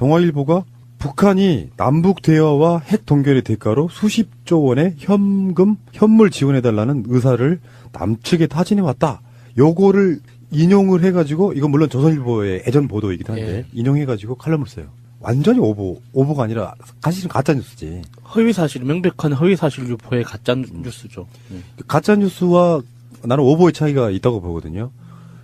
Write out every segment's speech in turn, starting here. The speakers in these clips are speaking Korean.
동아일보가 북한이 남북 대화와 핵 동결의 대가로 수십조 원의 현물 지원해달라는 의사를 남측에 타진해왔다. 요거를 인용을 해가지고, 이건 물론 조선일보의 예전 보도이긴 한데, 인용해가지고 칼럼을 써요. 완전히 오보가 아니라 사실은 가짜뉴스지. 허위사실, 명백한 허위사실 유포의 가짜뉴스죠. 가짜뉴스와 나는 오보의 차이가 있다고 보거든요.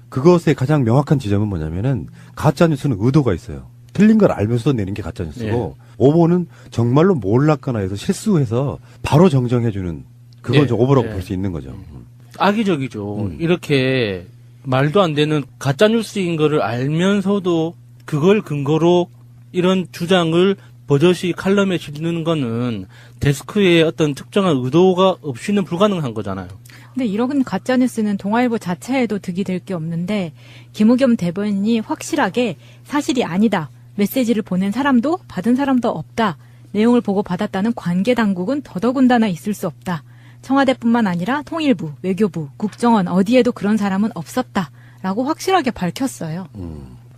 그것의 가장 명확한 지점은 뭐냐면은, 가짜뉴스는 의도가 있어요. 틀린 걸 알면서도 내는 게 가짜뉴스고, 오보는 정말로 몰랐거나 해서 실수해서 바로 정정해주는, 그걸 좀 오보라고 볼 수 있는 거죠. 악의적이죠. 이렇게 말도 안 되는 가짜뉴스인 거를 알면서도 그걸 근거로 이런 주장을 버젓이 칼럼에 실는 거는 데스크에 어떤 특정한 의도가 없이는 불가능한 거잖아요. 근데 이런 가짜뉴스는 동아일보 자체에도 득이 될 게 없는데 김우겸 대변인이 확실하게 사실이 아니다. 메시지를 보낸 사람도 받은 사람도 없다. 내용을 보고 받았다는 관계당국은 더더군다나 있을 수 없다. 청와대뿐만 아니라 통일부, 외교부, 국정원 어디에도 그런 사람은 없었다라고 확실하게 밝혔어요.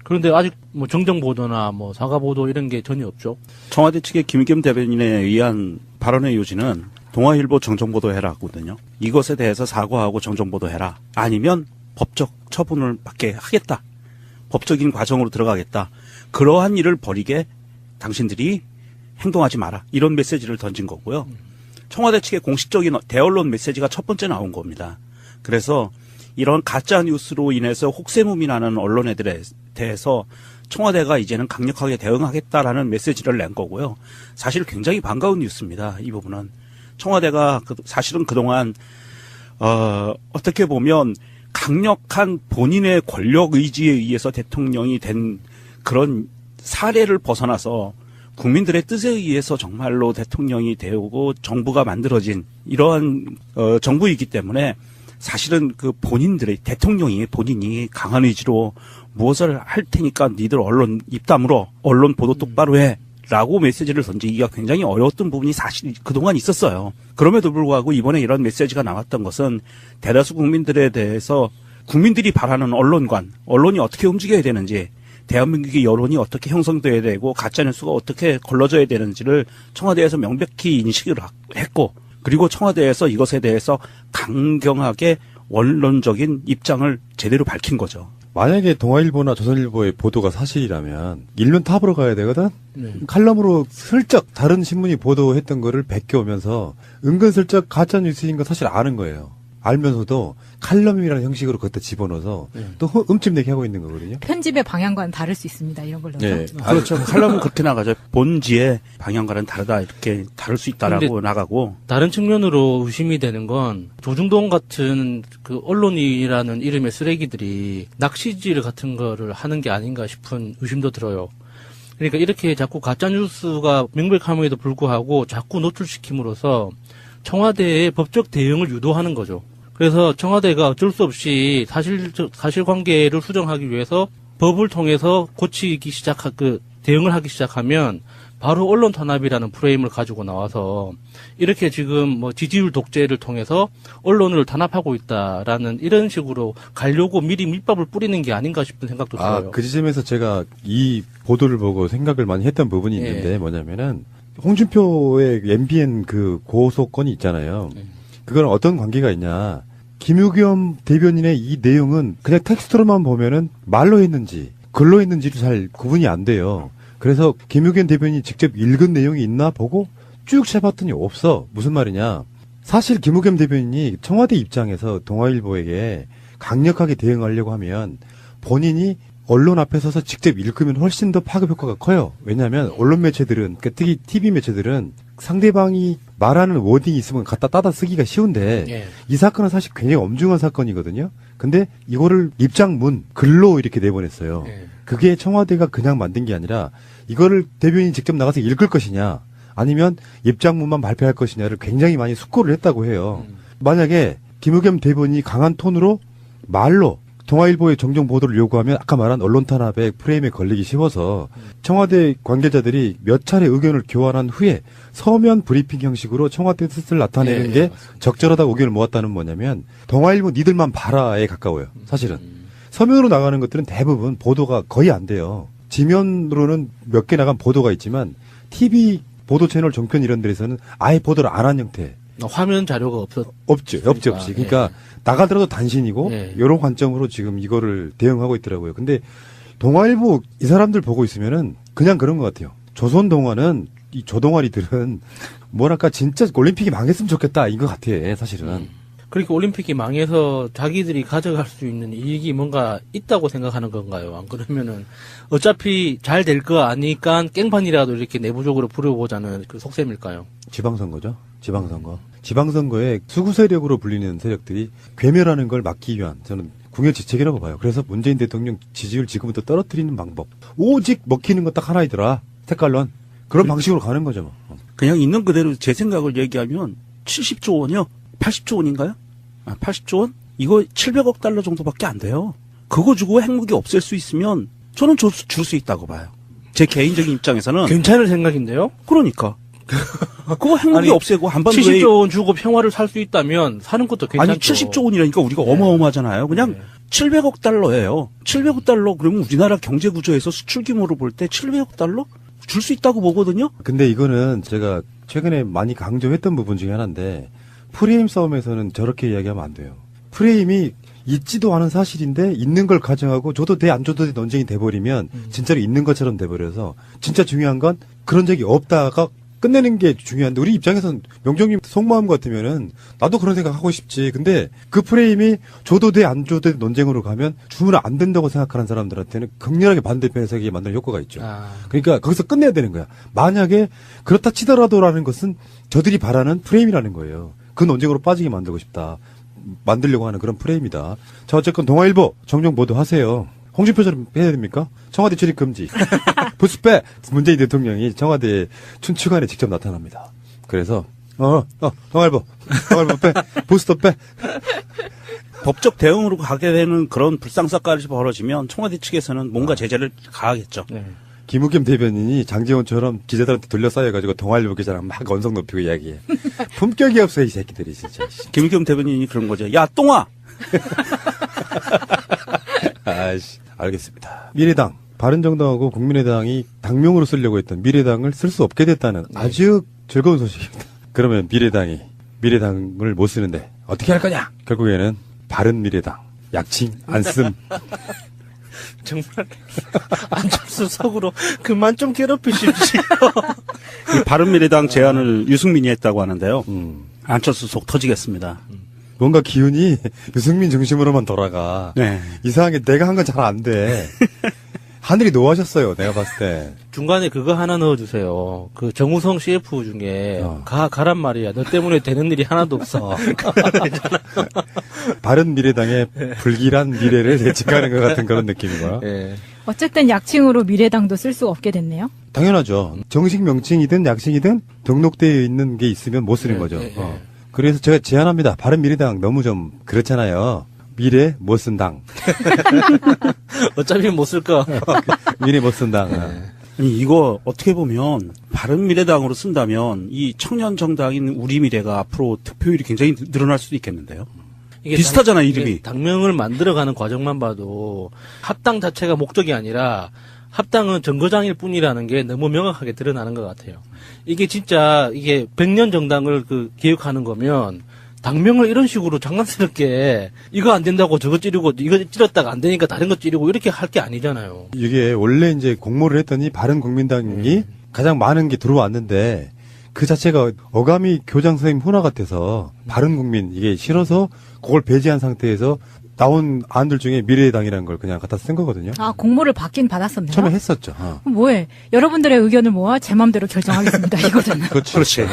그런데 아직 뭐 정정보도나 뭐 사과보도 이런 게 전혀 없죠. 청와대 측의 김의겸 대변인에 의한 발언의 요지는 동아일보 정정보도해라거든요. 이것에 대해서 사과하고 정정보도해라. 아니면 법적 처분을 받게 하겠다. 법적인 과정으로 들어가겠다. 그러한 일을 벌이게 당신들이 행동하지 마라. 이런 메시지를 던진 거고요. 청와대 측의 공식적인 대언론 메시지가 첫 번째 나온 겁니다. 그래서 이런 가짜 뉴스로 인해서 혹세무미 나는 언론애들에 대해서 청와대가 이제는 강력하게 대응하겠다라는 메시지를 낸 거고요. 사실 굉장히 반가운 뉴스입니다. 이 부분은. 청와대가 사실은 그동안 어떻게 보면 강력한 본인의 권력 의지에 의해서 대통령이 된 그런 사례를 벗어나서 국민들의 뜻에 의해서 정말로 대통령이 되고 정부가 만들어진 이러한 정부이기 때문에 사실은 그 본인이 강한 의지로 무엇을 할 테니까 니들 언론 입 다물어, 언론 보도 똑바로 해 라고 메시지를 던지기가 굉장히 어려웠던 부분이 사실 그동안 있었어요. 그럼에도 불구하고 이번에 이런 메시지가 나왔던 것은 대다수 국민들에 대해서 국민들이 바라는 언론관, 언론이 어떻게 움직여야 되는지, 대한민국의 여론이 어떻게 형성돼야 되고 가짜뉴스가 어떻게 걸러져야 되는지를 청와대에서 명백히 인식을 했고, 그리고 청와대에서 이것에 대해서 강경하게 원론적인 입장을 제대로 밝힌 거죠. 만약에 동아일보나 조선일보의 보도가 사실이라면 일면 탑으로 가야 되거든. 칼럼으로 슬쩍 다른 신문이 보도했던 거를 베껴오면서 은근슬쩍 가짜뉴스인 거 사실 아는 거예요. 알면서도 칼럼이라는 형식으로 그것도 집어넣어서 또 흠집내게 하고 있는 거거든요. 편집의 방향과는 다를 수 있습니다. 이런 걸로. 네. 그렇죠. 칼럼은 그렇게 나가죠. 본지의 방향과는 다르다. 이렇게 다를 수 있다라고 나가고. 다른 측면으로 의심이 되는 건 조중동 같은 그 언론이라는 이름의 쓰레기들이 낚시질 같은 거를 하는 게 아닌가 싶은 의심도 들어요. 그러니까 이렇게 자꾸 가짜뉴스가 명백함에도 불구하고 자꾸 노출시킴으로써 청와대의 법적 대응을 유도하는 거죠. 그래서 청와대가 어쩔 수 없이 사실관계를 수정하기 위해서 법을 통해서 대응을 하기 시작하면 바로 언론 탄압이라는 프레임을 가지고 나와서 이렇게 지금 뭐 지지율 독재를 통해서 언론을 탄압하고 있다라는 이런 식으로 가려고 미리 밑밥을 뿌리는 게 아닌가 싶은 생각도 들어요. 그 지점에서 제가 이 보도를 보고 생각을 많이 했던 부분이 있는데 뭐냐면은 홍준표의 MBN 그 고소건이 있잖아요. 그건 어떤 관계가 있냐. 김우겸 대변인의 이 내용은 그냥 텍스트로만 보면은 말로 했는지 글로 했는지도 잘 구분이 안 돼요. 그래서 김우겸 대변인이 직접 읽은 내용이 있나 보고 쭉 쳐봤더니 없어. 무슨 말이냐. 사실 김우겸 대변인이 청와대 입장에서 동아일보에게 강력하게 대응하려고 하면 본인이 언론 앞에 서서 직접 읽으면 훨씬 더 파급 효과가 커요. 왜냐하면 언론 매체들은, 그러니까 특히 TV 매체들은 상대방이 말하는 워딩이 있으면 갖다 따다 쓰기가 쉬운데 이 사건은 사실 굉장히 엄중한 사건이거든요. 근데 이거를 입장문, 글로 이렇게 내보냈어요. 그게 청와대가 그냥 만든 게 아니라 이거를 대변인이 직접 나가서 읽을 것이냐 아니면 입장문만 발표할 것이냐를 굉장히 많이 숙고를 했다고 해요. 만약에 김우겸 대변인이 강한 톤으로 말로 동아일보의 정정 보도를 요구하면 아까 말한 언론 탄압의 프레임에 걸리기 쉬워서 청와대 관계자들이 몇 차례 의견을 교환한 후에 서면 브리핑 형식으로 청와대 뜻을 나타내는 게 적절하다고 의견을 모았다는 뭐냐면 동아일보 니들만 봐라에 가까워요. 사실은. 서면으로 나가는 것들은 대부분 보도가 거의 안 돼요. 지면으로는 몇 개 나간 보도가 있지만 TV 보도 채널 종편 이런 데에서는 아예 보도를 안 한 형태. 화면 자료가 없지. 그러니까 나가더라도 단신이고 예. 이런 관점으로 지금 이거를 대응하고 있더라고요. 근데 동아일보 이 사람들 보고 있으면은 그냥 그런 것 같아요. 조선 동아는 이 조동아리들은 뭐랄까 진짜 올림픽이 망했으면 좋겠다 이거 같아 사실은. 그렇게 올림픽이 망해서 자기들이 가져갈 수 있는 이익이 뭔가 있다고 생각하는 건가요? 안 그러면은 어차피 잘 될 거 아니까 깽판이라도 이렇게 내부적으로 부려보자는 그 속셈일까요? 지방선거죠. 지방선거에 수구 세력으로 불리는 세력들이 괴멸하는 걸 막기 위한 저는 궁여지책이라고 봐요. 그래서 문재인 대통령 지지율 지금부터 떨어뜨리는 방법. 오직 먹히는 거 딱 하나이더라. 색깔론. 그런 방식으로 가는 거죠. 뭐. 그냥 있는 그대로 제 생각을 얘기하면 70조 원이요? 80조 원인가요? 80조 원? 이거 700억 달러 정도밖에 안 돼요. 그거 주고 핵무기 없앨 수 있으면 저는 줄 수 있다고 봐요. 제 개인적인 입장에서는. 괜찮은 생각인데요? 그러니까. 그거 핵무기 아니, 없애고 한반도에 70조 원 주고 평화를 살 수 있다면 사는 것도 괜찮죠. 아니 70조 원이라니까 우리가 어마어마하잖아요. 그냥 700억 달러예요. 700억 달러 그러면 우리나라 경제 구조에서 수출 규모로 볼 때 700억 달러 줄 수 있다고 보거든요. 근데 이거는 제가 최근에 많이 강조했던 부분 중에 하나인데 프레임 싸움에서는 저렇게 이야기하면 안 돼요. 프레임이 있지도 않은 사실인데 있는 걸 가정하고 줘도 돼 안 줘도 돼 논쟁이 돼버리면 진짜로 있는 것처럼 돼버려서 진짜 중요한 건 그런 적이 없다가 끝내는 게 중요한데 우리 입장에서는 명정님 속마음 같으면은 나도 그런 생각 하고 싶지. 근데 그 프레임이 줘도 돼 안 줘도 돼 논쟁으로 가면 주면 안 된다고 생각하는 사람들한테는 극렬하게 반대편 해석이 만드는 효과가 있죠. 그러니까 거기서 끝내야 되는 거야. 만약에 그렇다 치더라도라는 것은 저들이 바라는 프레임이라는 거예요. 그 논쟁으로 빠지게 만들고 싶다. 만들려고 하는 그런 프레임이다. 자, 어쨌건 동아일보 정정 보도하세요. 홍준표처럼 해야 됩니까? 청와대 출입 금지. 부스 빼! 문재인 대통령이 청와대 춘추관에 직접 나타납니다. 그래서, 동아일보 빼! 부스도 빼! 법적 대응으로 가게 되는 그런 불상사까지 벌어지면 청와대 측에서는 뭔가 제재를 가하겠죠. 네. 김우겸 대변인이 장제원처럼 기자들한테 둘러싸여가지고 동아일보 기자랑 막 언성 높이고 이야기해. 품격이 없어, 이 새끼들이 진짜. 김우겸 대변인이 그런 거죠. 야, 똥아! 아이씨, 알겠습니다. 미래당, 바른정당하고 국민의당이 당명으로 쓰려고 했던 미래당을 쓸 수 없게 됐다는 아주 즐거운 소식입니다. 그러면 미래당을 못 쓰는데 어떻게 할 거냐? 결국에는 바른미래당, 약칭, 안씀. 정말 안철수 속으로 그만 좀 괴롭히십시오. 이 바른미래당 제안을 유승민이 했다고 하는데요. 안철수 속 터지겠습니다. 뭔가 기운이 유승민 중심으로만 돌아가. 네. 이상하게 내가 한 건 잘 안 돼. 하늘이 노하셨어요, 내가 봤을 때. 중간에 그거 하나 넣어주세요. 그 정우성 CF 중에 가란 말이야. 너 때문에 되는 일이 하나도 없어. 바른 미래당의 불길한 미래를 예측하는 것 같은 그런 느낌이고요. 예. 어쨌든 약칭으로 미래당도 쓸 수 없게 됐네요. 당연하죠. 정식 명칭이든 약칭이든 등록되어 있는 게 있으면 못 쓰는 거죠. 그래서 제가 제안합니다. 바른 미래당 너무 좀 그렇잖아요. 미래 못 쓴 당. 어차피 못 쓸 거. 미래 못 쓴 당. 아니, 이거 어떻게 보면 바른미래당으로 쓴다면 이 청년 정당인 우리미래가 앞으로 득표율이 굉장히 늘어날 수도 있겠는데요. 이게 비슷하잖아, 이름이. 이게 당명을 만들어가는 과정만 봐도 합당 자체가 목적이 아니라 합당은 정거장일 뿐이라는 게 너무 명확하게 드러나는 것 같아요. 이게 진짜 이게 100년 정당을 그 기획하는 거면 당명을 이런 식으로 장난스럽게 이거 안 된다고 저거 찌르고 이거 찌렀다가 안 되니까 다른 거 찌르고 이렇게 할 게 아니잖아요. 이게 원래 이제 공모를 했더니 바른국민당이 가장 많은 게 들어왔는데 그 자체가 어감이 교장 선생님 훈화 같아서 바른국민 이게 싫어서 그걸 배제한 상태에서 나온 안들 중에 미래당이라는 걸 그냥 갖다 쓴 거거든요. 아, 공모를 받긴 받았었네요. 처음에 했었죠. 그럼 뭐해? 여러분들의 의견을 모아 제 마음대로 결정하겠습니다. 이거잖아. 그렇지.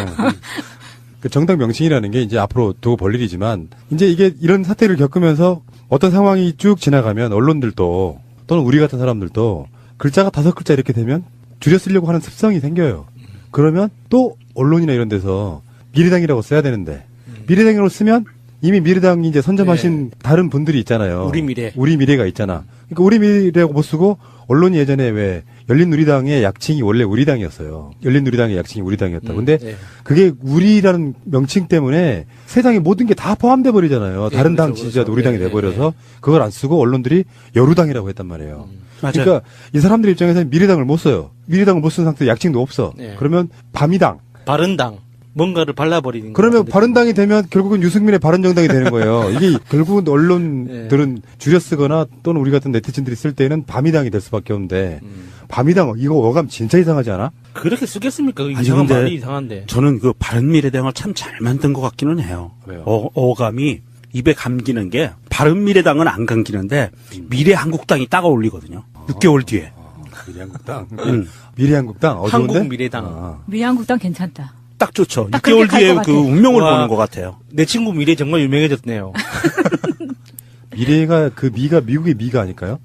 그 정당 명칭이라는 게 이제 앞으로 두고 볼 일이지만 이제 이게 이런 사태를 겪으면서 어떤 상황이 쭉 지나가면 언론들도 또는 우리 같은 사람들도 글자가 5글자 이렇게 되면 줄여 쓰려고 하는 습성이 생겨요. 그러면 또 언론이나 이런 데서 미래당이라고 써야 되는데 미래당이라고 쓰면 이미 미래당이 이제 선점하신 다른 분들이 있잖아요. 우리 미래. 우리 미래가 있잖아. 그러니까 우리 미래라고 못 쓰고 언론이 예전에 왜 열린우리당의 약칭이 원래 우리당이었어요. 열린우리당의 약칭이 우리당이었다. 근데 네. 그게 우리라는 명칭 때문에 세상의 모든 게 다 포함돼 버리잖아요. 네, 다른 당 그렇죠, 지지자도 그렇죠. 우리당이 네, 돼버려서 그걸 안 쓰고 언론들이 여루당이라고 했단 말이에요. 맞아요. 그러니까 이 사람들 입장에서는 미래당을 못 써요. 미래당을 못 쓴 상태에 약칭도 없어. 네. 그러면 바미당. 바른당. 뭔가를 발라버리는 그러면 것 같은데. 바른당이 되면 결국은 유승민의 바른정당이 되는 거예요. 이게 결국은 언론들은 줄여 쓰거나 또는 우리 같은 네티즌들이 쓸 때는 바미당이 될 수밖에 없는데 바미당 이거 어감 진짜 이상하지 않아? 그렇게 쓰겠습니까? 그 아니, 이상한 근데 말이 이상한데. 저는 그 바른미래당을 참 잘 만든 것 같기는 해요. 왜요? 어감이 입에 감기는 게 바른미래당은 안 감기는데 미래한국당이 딱 어울리거든요. 6개월 뒤에. 미래한국당. 음. 미래한국당 어려운데? 한국미래당. 아. 미래한국당 괜찮다. 딱 좋죠. 딱 6개월 그렇게 갈 뒤에 것 그 같아. 운명을 와. 보는 것 같아요. 내 친구 미래 정말 유명해졌네요. 미래가 그 미가 미국의 미가 아닐까요?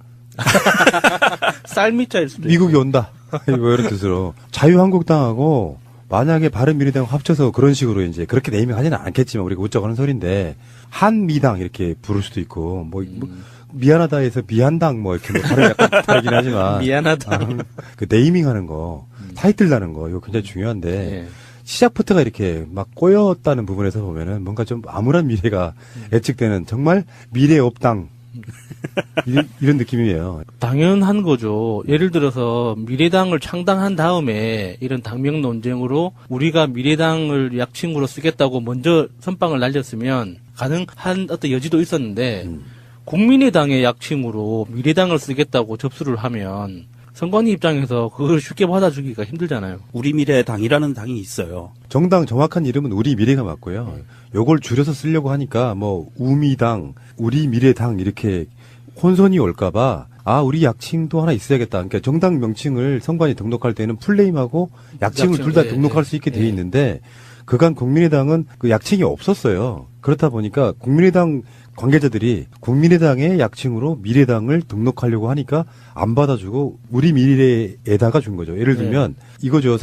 쌀미자일 수도 미국이 온다. 뭐 이런 뜻으로 자유한국당하고 만약에 바른미래당 합쳐서 그런 식으로 이제 그렇게 네이밍 하지는 않겠지만 우리가 웃자고 하는 소리인데 한미당 이렇게 부를 수도 있고 뭐 미안하다에서 미한당 뭐 이렇게 뭐 발음이 약간 다르긴 하지만 미안하다. 그 네이밍 하는 거 타이틀 나는 거 이거 굉장히 중요한데 예. 시작부터가 이렇게 막 꼬였다는 부분에서 보면은 뭔가 좀 암울한 미래가 예측되는 정말 미래 없당 이런 느낌이에요. 당연한 거죠. 예를 들어서 미래당을 창당한 다음에 이런 당명 논쟁으로 우리가 미래당을 약칭으로 쓰겠다고 먼저 선빵을 날렸으면 가능한 어떤 여지도 있었는데 국민의당의 약칭으로 미래당을 쓰겠다고 접수를 하면 선관위 입장에서 그걸 쉽게 받아주기가 힘들잖아요. 우리 미래당이라는 당이 있어요. 정당 정확한 이름은 우리 미래가 맞고요. 요걸 줄여서 쓰려고 하니까 뭐 우미당, 우리 미래당 이렇게 혼선이 올까봐 우리 약칭도 하나 있어야겠다. 그러니까 정당 명칭을 선관위 등록할 때는 풀네임하고 약칭을 약칭, 둘 다 예, 등록할 예, 수 있게 예. 돼 있는데 그간 국민의당은 그 약칭이 없었어요. 그렇다 보니까 국민의당 관계자들이 국민의당의 약칭으로 미래당을 등록하려고 하니까 안 받아주고 우리 미래에다가 준 거죠. 예를 들면 이거죠.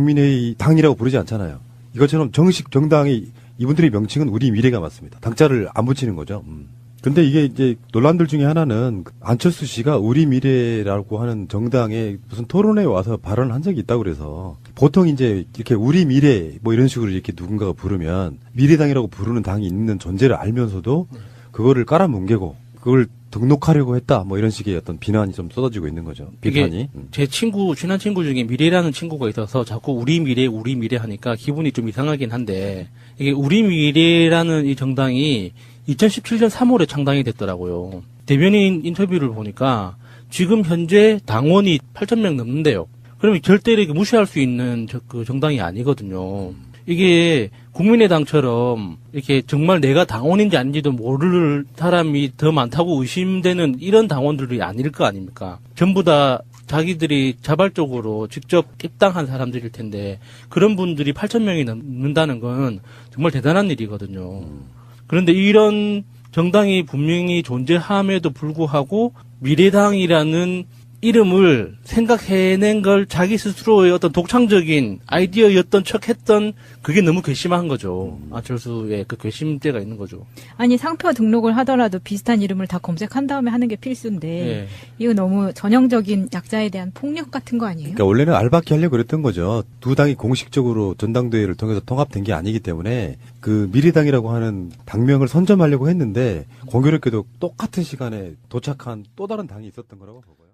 새정치국민의당이라고 부르지 않잖아요. 이것처럼 정식 정당이 이분들의 명칭은 우리 미래가 맞습니다. 당자를 안 붙이는 거죠. 근데 이게 이제 논란들 중에 하나는 안철수 씨가 우리 미래라고 하는 정당에 무슨 토론회에 와서 발언을 한 적이 있다고 그래서 보통 이제 이렇게 우리 미래 뭐 이런 식으로 이렇게 누군가가 부르면 미래당이라고 부르는 당이 있는 존재를 알면서도 그거를 깔아뭉개고 그걸 등록하려고 했다 뭐 이런 식의 어떤 비난이 좀 쏟아지고 있는 거죠. 비판이. 이게 제 친한 친구 중에 미래라는 친구가 있어서 자꾸 우리 미래 하니까 기분이 좀 이상하긴 한데 이게 우리 미래라는 이 정당이 2017년 3월에 창당이 됐더라고요. 대변인 인터뷰를 보니까 지금 현재 당원이 8,000명 넘는데요. 그러면 절대 이렇게 무시할 수 있는 그 정당이 아니거든요. 이게 국민의당처럼 이렇게 정말 내가 당원인지 아닌지도 모를 사람이 더 많다고 의심되는 이런 당원들이 아닐 거 아닙니까? 전부 다 자기들이 자발적으로 직접 입당한 사람들일 텐데 그런 분들이 8,000명이 넘는다는 건 정말 대단한 일이거든요. 그런데 이런 정당이 분명히 존재함에도 불구하고 미래당이라는 이름을 생각해낸 걸 자기 스스로의 어떤 독창적인 아이디어였던 척했던 그게 너무 괘씸한 거죠. 안철수의 그 괘씸죄가 있는 거죠. 아니 상표 등록을 하더라도 비슷한 이름을 다 검색한 다음에 하는 게 필수인데 예. 이거 너무 전형적인 약자에 대한 폭력 같은 거 아니에요? 그러니까 원래는 알바키 하려고 그랬던 거죠. 두 당이 공식적으로 전당대회를 통해서 통합된 게 아니기 때문에 그 미래당이라고 하는 당명을 선점하려고 했는데 공교롭게도 똑같은 시간에 도착한 또 다른 당이 있었던 거라고 보고요.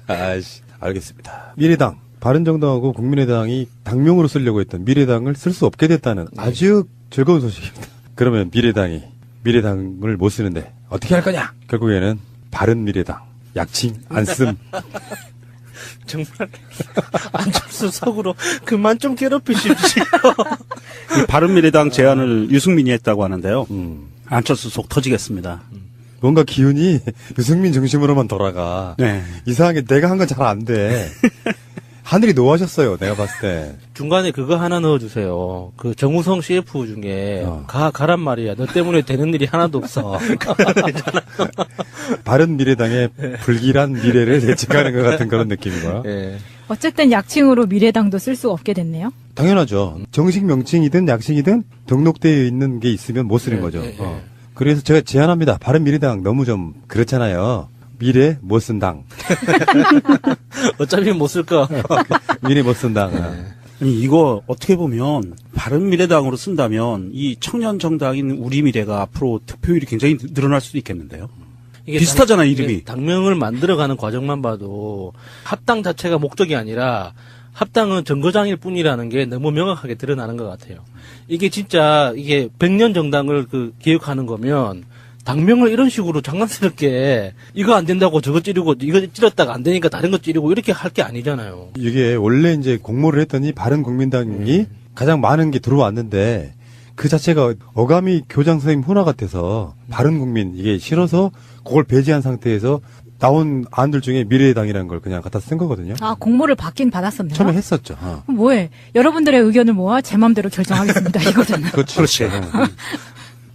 아이씨, 알겠습니다. 미래당, 바른정당하고 국민의당이 당명으로 쓰려고 했던 미래당을 쓸 수 없게 됐다는 아주 즐거운 소식입니다. 그러면 미래당을 못 쓰는데 어떻게 할 거냐? 결국에는 바른미래당, 약칭 안 씀. 정말 안철수 속으로 그만 좀 괴롭히십시오. 이 바른미래당 제안을 유승민이 했다고 하는데요. 안철수 속 터지겠습니다. 뭔가 기운이 유승민 중심으로만 돌아가. 네. 이상하게 내가 한 건 잘 안 돼. 하늘이 노하셨어요. 내가 봤을 때. 중간에 그거 하나 넣어주세요. 그 정우성 CF 중에 어. 가란 말이야. 너 때문에 되는 일이 하나도 없어. 바른미래당의 불길한 미래를 예측하는 것 같은 그런 느낌인 거야. 예. 어쨌든 약칭으로 미래당도 쓸 수 없게 됐네요. 당연하죠. 정식 명칭이든 약칭이든 등록되어 있는 게 있으면 못 쓰는 예, 거죠. 예, 예. 그래서 제가 제안합니다. 바른미래당 너무 좀 그렇잖아요. 미래 못 쓴당. 어차피 못 쓸 거. 미래 못 쓴당. 아니 이거 어떻게 보면 바른미래당으로 쓴다면 이 청년 정당인 우리미래가 앞으로 득표율이 굉장히 늘어날 수도 있겠는데요. 이게 비슷하잖아, 이게 이름이. 당명을 만들어가는 과정만 봐도 합당 자체가 목적이 아니라 합당은 정거장일 뿐이라는 게 너무 명확하게 드러나는 것 같아요. 이게 진짜 이게 100년 정당을 그 기획하는 거면 당명을 이런 식으로 장난스럽게 이거 안 된다고 저거 찌르고 이거 찌렀다가 안 되니까 다른 거 찌르고 이렇게 할 게 아니잖아요. 이게 원래 이제 공모를 했더니 바른국민당이 가장 많은 게 들어왔는데 그 자체가 어감이 교장 선생님 훈화 같아서 바른국민 이게 싫어서 그걸 배제한 상태에서 나온 안들 중에 미래당이라는 걸 그냥 갖다 쓴 거거든요. 아, 공모를 받긴 받았었네요. 처음에 했었죠. 그럼 뭐해? 여러분들의 의견을 모아 제 맘대로 결정하겠습니다. 이거잖아. 그렇지.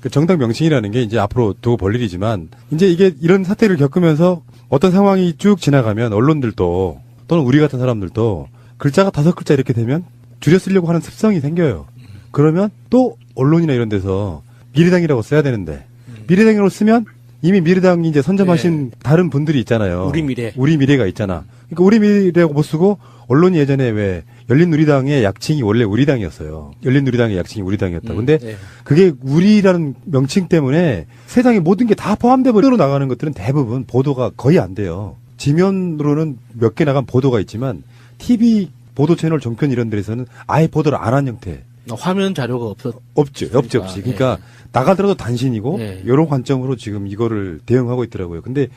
그 정당 명칭이라는 게 이제 앞으로 두고 볼 일이지만 이제 이게 이런 사태를 겪으면서 어떤 상황이 쭉 지나가면 언론들도 또는 우리 같은 사람들도 글자가 5글자 이렇게 되면 줄여 쓰려고 하는 습성이 생겨요. 그러면 또 언론이나 이런 데서 미래당이라고 써야 되는데 미래당이라고 쓰면 이미 미래당이 이제 선점하신 다른 분들이 있잖아요. 우리 미래. 우리 미래가 있잖아. 그러니까 우리 미래라고 못 쓰고 언론이 예전에 왜 열린우리당의 약칭이 원래 우리당이었어요. 열린우리당의 약칭이 우리당이었다. 근데 네. 그게 우리라는 명칭 때문에 세상의 모든 게 다 포함되고 나가는 것들은 대부분 보도가 거의 안 돼요. 지면으로는 몇 개 나간 보도가 있지만 TV 보도 채널 종편 이런 데에서는 아예 보도를 안 한 형태. 화면 자료가 없지. 그러니까 나가더라도 단신이고 예. 이런 관점으로 지금 이거를 대응하고 있더라고요. 근데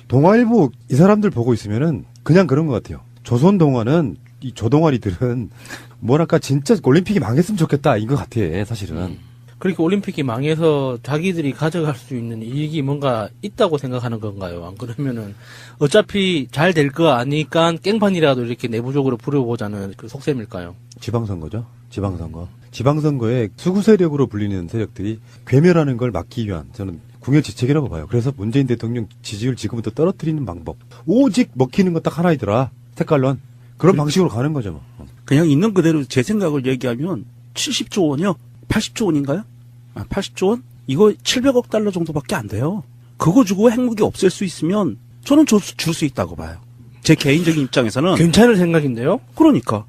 동아일보 이 사람들 보고 있으면은 그냥 그런 것 같아요. 조선 동아는 이 조동아리들은 뭐랄까 진짜 올림픽이 망했으면 좋겠다 이거 같아 사실은. 그렇게 올림픽이 망해서 자기들이 가져갈 수 있는 이익이 뭔가 있다고 생각하는 건가요? 안 그러면은 어차피 잘 될 거 아니까 깽판이라도 이렇게 내부적으로 부려보자는 그 속셈일까요? 지방선거죠. 지방선거에 수구 세력으로 불리는 세력들이 괴멸하는 걸 막기 위한 저는 궁여지책이라고 봐요. 그래서 문재인 대통령 지지율 지금부터 떨어뜨리는 방법. 오직 먹히는 건 딱 하나이더라. 색깔론. 그런 방식으로 가는 거죠. 뭐. 그냥 있는 그대로 제 생각을 얘기하면 70조 원이요? 80조 원인가요? 80조 원? 이거 700억 달러 정도밖에 안 돼요. 그거 주고 핵무기 없앨 수 있으면 저는 줄 수 있다고 봐요. 제 개인적인 입장에서는. 괜찮은 생각인데요? 그러니까.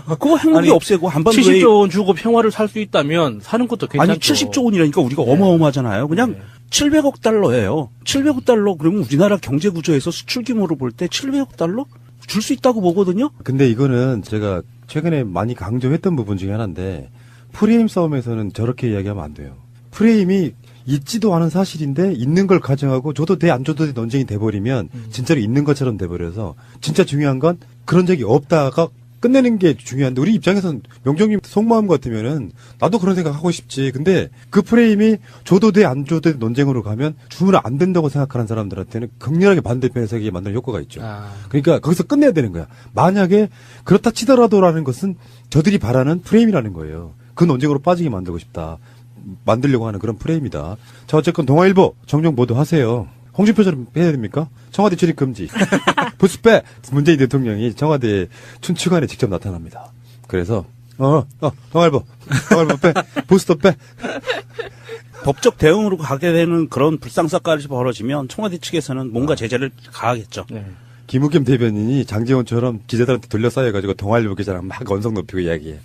그거 핵무기 아니, 없애고 한반도에 70조 원 주고 평화를 살 수 있다면 사는 것도 괜찮죠. 아니 70조 원이라니까 우리가 어마어마하잖아요. 그냥 700억 달러예요. 700억 달러 그러면 우리나라 경제 구조에서 수출 규모로 볼 때 700억 달러 줄 수 있다고 보거든요. 근데 이거는 제가 최근에 많이 강조했던 부분 중에 하나인데 프레임 싸움에서는 저렇게 이야기하면 안 돼요. 프레임이 있지도 않은 사실인데 있는 걸 가정하고 줘도 돼 안 줘도 돼 논쟁이 돼버리면 진짜로 있는 것처럼 돼버려서 진짜 중요한 건 그런 적이 없다가 끝내는 게 중요한데 우리 입장에서는 명정님 속마음 같으면은 나도 그런 생각 하고 싶지. 근데 그 프레임이 줘도 돼 안 줘도 돼 논쟁으로 가면 주면 안 된다고 생각하는 사람들한테는 극렬하게 반대편에서 이게 만드는 효과가 있죠. 그러니까 거기서 끝내야 되는 거야. 만약에 그렇다 치더라도라는 것은 저들이 바라는 프레임이라는 거예요. 그 논쟁으로 빠지게 만들고 싶다. 만들려고 하는 그런 프레임이다. 자, 어쨌건 동아일보 정정 보도하세요. 홍준표처럼 해야 됩니까? 청와대 출입 금지. 부스 빼! 문재인 대통령이 청와대 춘추관에 직접 나타납니다. 그래서, 동아일보 빼! 부스도 빼! 법적 대응으로 가게 되는 그런 불상사까지 벌어지면 청와대 측에서는 뭔가 제재를 가하겠죠. 네. 김우겸 대변인이 장제원처럼 기자들한테 둘러싸여가지고 동아일보 기자랑 막 언성 높이고 이야기해.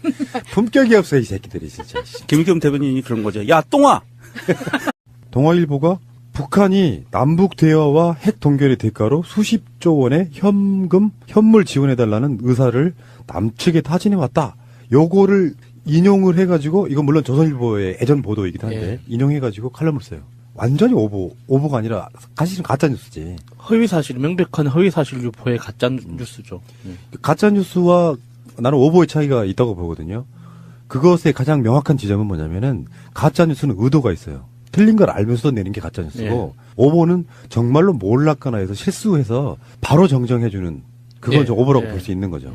품격이 없어, 이 새끼들이 진짜. 김우겸 대변인이 그런 거죠. 야, 똥아! 동아일보가 북한이 남북 대화와 핵 동결의 대가로 수십조 원의 현물 지원해달라는 의사를 남측에 타진해왔다. 요거를 인용을 해가지고, 이건 물론 조선일보의 예전 보도이기도 한데, 인용해가지고 칼럼을 써요. 완전히 오보가 아니라 사실은 가짜뉴스지. 허위사실, 명백한 허위사실 유포의 가짜뉴스죠. 가짜뉴스와 나는 오보의 차이가 있다고 보거든요. 그것의 가장 명확한 지점은 뭐냐면은, 가짜뉴스는 의도가 있어요. 틀린 걸 알면서도 내는 게 가짜뉴스고 오보는 정말로 몰랐거나 해서 실수해서 바로 정정해주는 그건 예, 좀 오버라고 예. 볼 수 있는 거죠.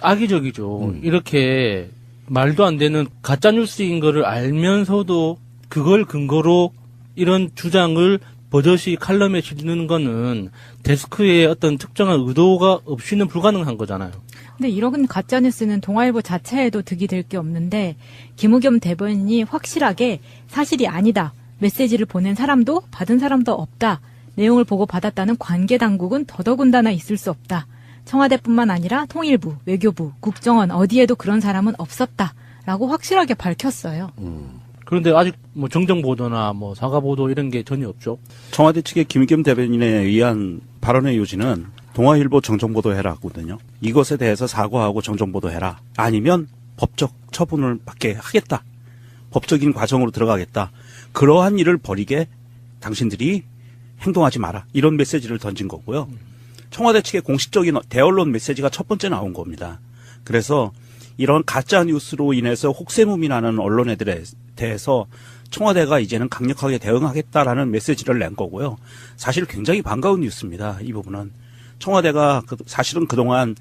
악의적이죠. 이렇게 말도 안 되는 가짜 뉴스인 거를 알면서도 그걸 근거로 이런 주장을 버젓이 칼럼에 실는 거는 데스크의 어떤 특정한 의도가 없이는 불가능한 거잖아요. 근데 이런 가짜뉴스는 동아일보 자체에도 득이 될 게 없는데 김우겸 대변인이 확실하게 사실이 아니다. 메시지를 보낸 사람도 받은 사람도 없다. 내용을 보고 받았다는 관계당국은 더더군다나 있을 수 없다. 청와대뿐만 아니라 통일부, 외교부, 국정원 어디에도 그런 사람은 없었다. 라고 확실하게 밝혔어요. 그런데 아직 뭐 정정 보도나 뭐 사과 보도 이런 게 전혀 없죠. 청와대 측의 김의겸 대변인에 의한 발언의 요지는 동아일보 정정보도해라거든요. 이것에 대해서 사과하고 정정보도해라. 아니면 법적 처분을 받게 하겠다. 법적인 과정으로 들어가겠다. 그러한 일을 벌이게 당신들이 행동하지 마라. 이런 메시지를 던진 거고요. 청와대 측의 공식적인 대언론 메시지가 첫 번째 나온 겁니다. 그래서 이런 가짜 뉴스로 인해서 혹세무미 나는 언론애들에 대해서 청와대가 이제는 강력하게 대응하겠다라는 메시지를 낸 거고요. 사실 굉장히 반가운 뉴스입니다. 이 부분은. 청와대가 사실은 그동안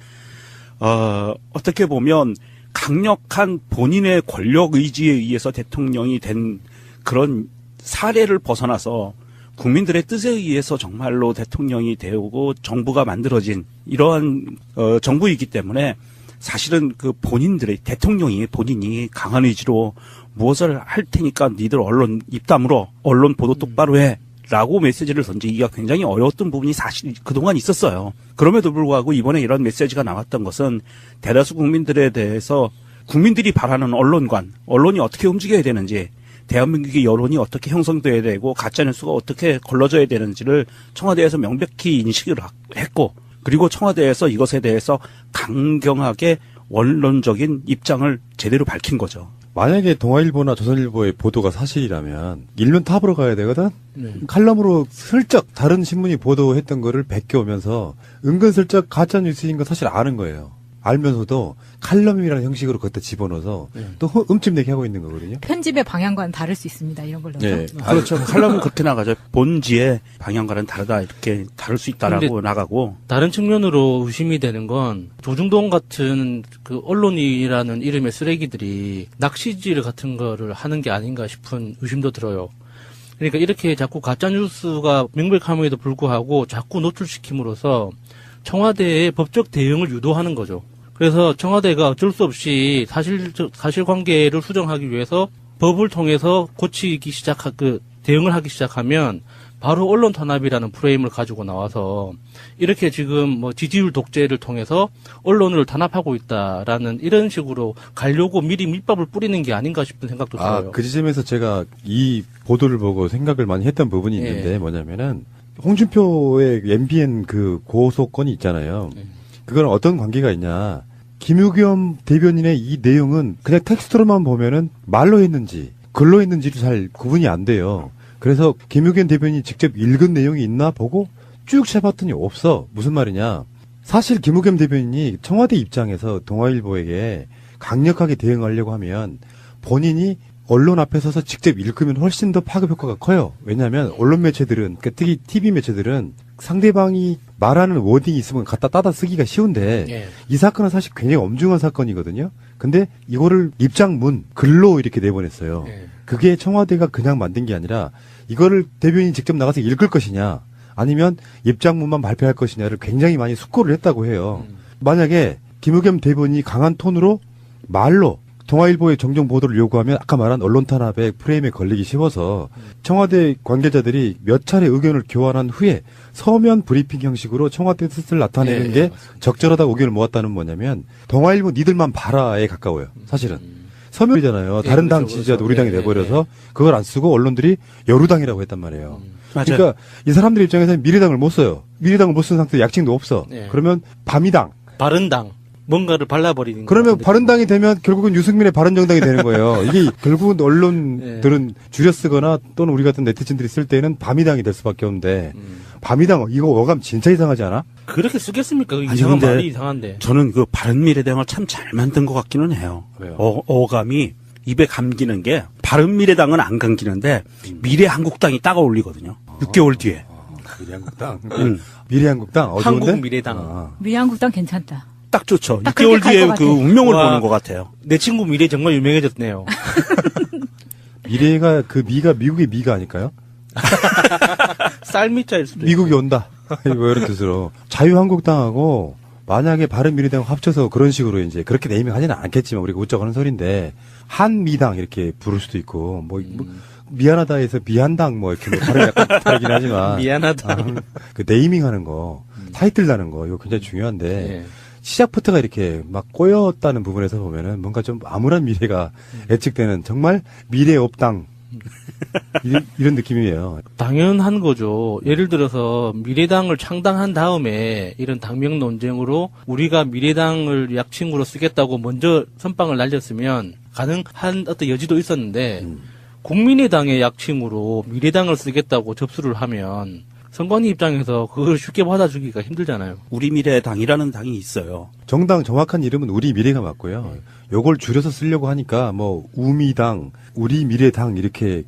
어떻게 보면 강력한 본인의 권력 의지에 의해서 대통령이 된 그런 사례를 벗어나서 국민들의 뜻에 의해서 정말로 대통령이 되고 정부가 만들어진 이러한 정부이기 때문에 사실은 그 본인이 강한 의지로 무엇을 할 테니까 니들 언론 입 다물어, 언론 보도 똑바로 해 라고 메시지를 던지기가 굉장히 어려웠던 부분이 사실 그동안 있었어요. 그럼에도 불구하고 이번에 이런 메시지가 나왔던 것은 대다수 국민들에 대해서 국민들이 바라는 언론관, 언론이 어떻게 움직여야 되는지, 대한민국의 여론이 어떻게 형성돼야 되고 가짜뉴스가 어떻게 걸러져야 되는지를 청와대에서 명백히 인식을 했고, 그리고 청와대에서 이것에 대해서 강경하게 원론적인 입장을 제대로 밝힌 거죠. 만약에 동아일보나 조선일보의 보도가 사실이라면 일면 탑으로 가야 되거든. 칼럼으로 슬쩍 다른 신문이 보도했던 거를 베껴오면서 은근슬쩍 가짜 뉴스인 거 사실 아는 거예요. 알면서도 칼럼이라는 형식으로 그때 집어넣어서 또 음침내게 하고 있는 거거든요. 편집의 방향과는 다를 수 있습니다. 이런 걸로. 예. 그렇죠. 칼럼은 그렇게 나가죠. 본지의 방향과는 다르다, 이렇게 다를 수 있다라고 근데 나가고. 다른 측면으로 의심이 되는 건 조중동 같은 그 언론이라는 이름의 쓰레기들이 낚시질 같은 거를 하는 게 아닌가 싶은 의심도 들어요. 그러니까 이렇게 자꾸 가짜뉴스가 명백함에도 불구하고 자꾸 노출시킴으로써 청와대의 법적 대응을 유도하는 거죠. 그래서 청와대가 어쩔 수 없이 사실관계를 수정하기 위해서 법을 통해서 대응을 하기 시작하면 바로 언론 탄압이라는 프레임을 가지고 나와서 이렇게 지금 뭐 지지율 독재를 통해서 언론을 탄압하고 있다라는 이런 식으로 가려고 미리 밑밥을 뿌리는 게 아닌가 싶은 생각도 들어요. 그 지점에서 제가 이 보도를 보고 생각을 많이 했던 부분이 있는데 뭐냐면은 홍준표의 MBN 그 고소건이 있잖아요. 그건 어떤 관계가 있냐. 김우겸 대변인의 이 내용은 그냥 텍스트로만 보면은 말로 했는지 글로 했는지도 잘 구분이 안 돼요. 그래서 김우겸 대변인이 직접 읽은 내용이 있나 보고 쭉 쳐봤더니 없어. 무슨 말이냐. 사실 김우겸 대변인이 청와대 입장에서 동아일보에게 강력하게 대응하려고 하면 본인이 언론 앞에 서서 직접 읽으면 훨씬 더 파급 효과가 커요. 왜냐하면 언론 매체들은, 그러니까 특히 TV 매체들은 상대방이 말하는 워딩이 있으면 갖다 따다 쓰기가 쉬운데 이 사건은 사실 굉장히 엄중한 사건이거든요. 근데 이거를 입장문, 글로 이렇게 내보냈어요. 그게 청와대가 그냥 만든 게 아니라 이거를 대변인이 직접 나가서 읽을 것이냐 아니면 입장문만 발표할 것이냐를 굉장히 많이 숙고를 했다고 해요. 만약에 김우겸 대변인이 강한 톤으로 말로 동아일보의 정정 보도를 요구하면 아까 말한 언론 탄압의 프레임에 걸리기 쉬워서 청와대 관계자들이 몇 차례 의견을 교환한 후에 서면 브리핑 형식으로 청와대 뜻을 나타내는 게 적절하다고 의견을 모았다는 뭐냐면 동아일보 니들만 봐라에 가까워요. 사실은. 서면이잖아요. 다른 당 지지자도 우리 당이 내버려서 그걸 안 쓰고 언론들이 여루당이라고 했단 말이에요. 맞아요. 그러니까 이 사람들 입장에서는 미래당을 못 써요. 미래당을 못 쓴 상태에 약칭도 없어. 그러면 바미당. 바른당. 뭔가를 발라버리는 그러면 바른당이 되면 결국은 유승민의 바른정당이 되는 거예요. 이게 결국은 언론들은 줄여 쓰거나 또는 우리 같은 네티즌들이 쓸 때는 바미당이 될 수밖에 없는데 바미당 이거 어감 진짜 이상하지 않아? 그렇게 쓰겠습니까? 아니, 이상한 근데 말이 이상한데. 저는 그 바른미래당을 참 잘 만든 것 같기는 해요. 왜요? 어감이 입에 감기는 게 바른미래당은 안 감기는데 미래한국당이 따가울리거든요. 6개월 뒤에. 미래한국당. 미래한국당. 어려운데? 한국미래당. 아. 미래한국당 괜찮다. 딱 좋죠. 딱 6개월 그렇게 갈 뒤에 것 그 같아. 운명을 와. 보는 것 같아요. 내 친구 미래 정말 유명해졌네요. 미래가 그 미가 미국의 미가 아닐까요? 쌀미자일 수도 미국이 온다. 뭐 이런 뜻으로. 자유한국당하고 만약에 바른미래당 합쳐서 그런 식으로 이제 그렇게 네이밍 하지는 않겠지만 우리가 웃자고 하는 소리인데 한미당 이렇게 부를 수도 있고 뭐 미안하다 해서 미한당 뭐 이렇게 뭐 발음이 약간 다르긴 하지만 미안하다. 그 네이밍 하는 거 타이틀 나는 거 이거 굉장히 중요한데 예. 시작부터가 이렇게 막 꼬였다는 부분에서 보면은 뭔가 좀 암울한 미래가 예측되는 정말 미래 없당 이런 느낌이에요. 당연한 거죠. 예를 들어서 미래당을 창당한 다음에 이런 당명 논쟁으로 우리가 미래당을 약칭으로 쓰겠다고 먼저 선빵을 날렸으면 가능한 어떤 여지도 있었는데 국민의당의 약칭으로 미래당을 쓰겠다고 접수를 하면 선관위 입장에서 그걸 쉽게 받아주기가 힘들잖아요. 우리 미래당이라는 당이 있어요. 정당 정확한 이름은 우리 미래가 맞고요. 요걸 줄여서 쓰려고 하니까 뭐 우미당, 우리 미래당 이렇게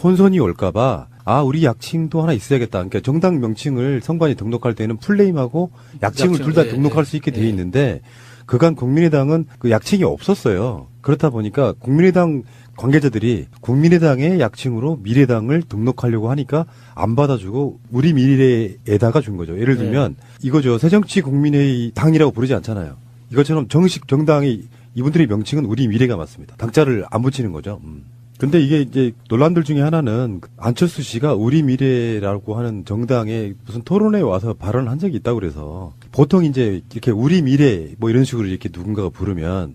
혼선이 올까봐 우리 약칭도 하나 있어야겠다. 그러니까 정당 명칭을 선관위 등록할 때는 풀네임하고 약칭을 약칭, 둘 다 예, 등록할 예, 수 있게 돼 예. 있는데 그간 국민의당은 그 약칭이 없었어요. 그렇다 보니까 국민의당 관계자들이 국민의당의 약칭으로 미래당을 등록하려고 하니까 안 받아주고 우리 미래에다가 준 거죠. 예를 들면 이거죠. 새정치국민회의 당이라고 부르지 않잖아요. 이것처럼 정식 정당이 이분들의 명칭은 우리 미래가 맞습니다. 당자를 안 붙이는 거죠. 근데 이게 이제 논란들 중에 하나는 안철수 씨가 우리 미래라고 하는 정당에 무슨 토론회에 와서 발언을 한 적이 있다고 그래서 보통 이제 이렇게 우리 미래 뭐 이런 식으로 이렇게 누군가가 부르면